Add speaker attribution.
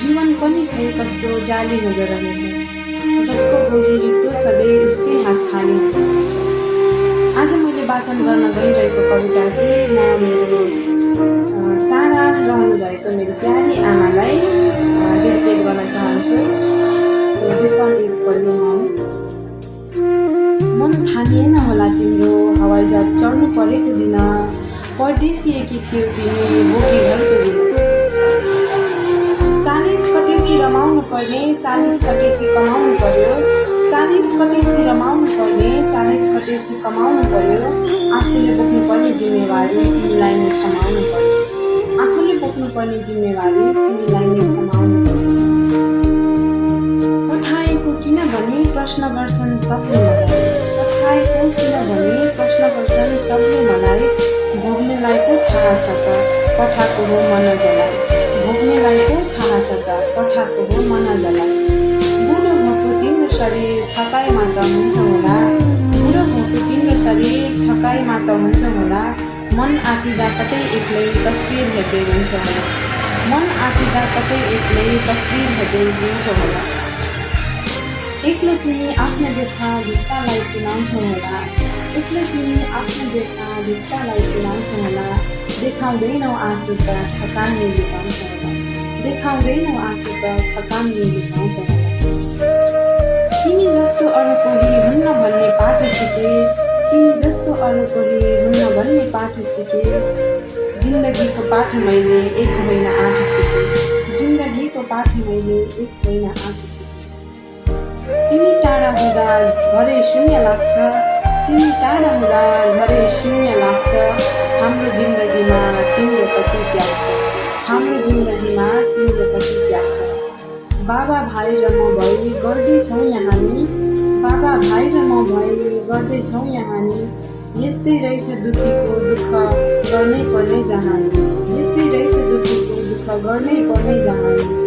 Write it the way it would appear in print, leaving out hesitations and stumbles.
Speaker 1: जीवन पनि खै कस्तो जाली हुँदो रहेछ, जसको खोजी रित्तो सधैँ उसकै हात खाली हुँदो रहेछ। आज मैले वाचन गर्न गइरहेको कविता चाहिँ म मेरो टाढा रहनुभएको मेरो प्यारी आमालाई डेडिकेट गर्न चाहन्छु। So this one is for you mum. मन थामिएन होला तिम्रो हवाईजहाज चढ्नु परेको दिन, परदेशिएकी थियौ तिमी बोकी घरको दिन। 40 कटेसी रमाउनु पर्ने 40 कटेसी कमाउनु पर्यो, 40 कटेसी रमाउनु पर्ने 40 कटेसी कमाउनु पर्यो। आफूले बोक्नुपर्ने जिम्मेवारी तिमीलाई नै समाउनु पर्यो, आफूले बोक्नुपर्ने जिम्मेवारी तिमीलाई नै समाउनु पर्यो। पठाएको किनभने प्रश्न गर्छन् सबले मलाई, पठाएको किनभने प्रश्न गर्छन् सबले मलाई। भोग्नेलाई पो थाहा छ त पठाएको हो मन जलाई, भोग्नेलाई पो थाहा छ त पठाएको हो मन जलाई। बुढो भएको तिम्रो शरीर थकाइमा त हुन्छ होला, बुढो भएको तिम्रो शरीर थकाइमा त हुन्छ होला। मन आँटिँदा कतै एक्लै तस्विर हेर्दै हुन्छ होला, मन आँटिँदा कतै एक्लै तस्विर हेर्दै हुन्छ होला। एक्लो तिमी आफ्नो व्यथा भित्तालाई सुनाउँछौ होला, एक्लो तिमी आफ्नो व्यथा भित्तालाई सुनाउँछौ होला। देखाउँदैनौ आँसु त थकानले लुकाउँछौ होला, देखाउँदैनौ आँसु त थकानले लुकाउँछौ होला। तिमी जस्तो अरू कोही हुन्न भन्ने पाठ सिके, तिमी जस्तो अरू कोही हुन्न भन्ने पाठ सिके। जिन्दगीको पाठ मैले 1 महिना 8 सिके, जिन्दगीको पाठ मैले 1 महिना 8 सिके। तिमी टाढा हुँदा घरै शून्य लाग्छ, तिमी टाढा हुँदा घरै शून्य लाग्छ। हाम्रो जिन्दगीमा तिम्रो कति त्याग छ, हाम्रो जिन्दगीमा तिम्रो कति त्याग छ। बाबा भाइ र म भई गर्दैछौँ यहाँ नि, बाबा भाइ र म भई गर्दैछौँ यहाँ नि। यस्तै रहेछ दुखीको दुःख गर्नै पर्ने जहाँ नि, यस्तै रहेछ दुखीको दुःख गर्नै पर्ने जहाँ नि।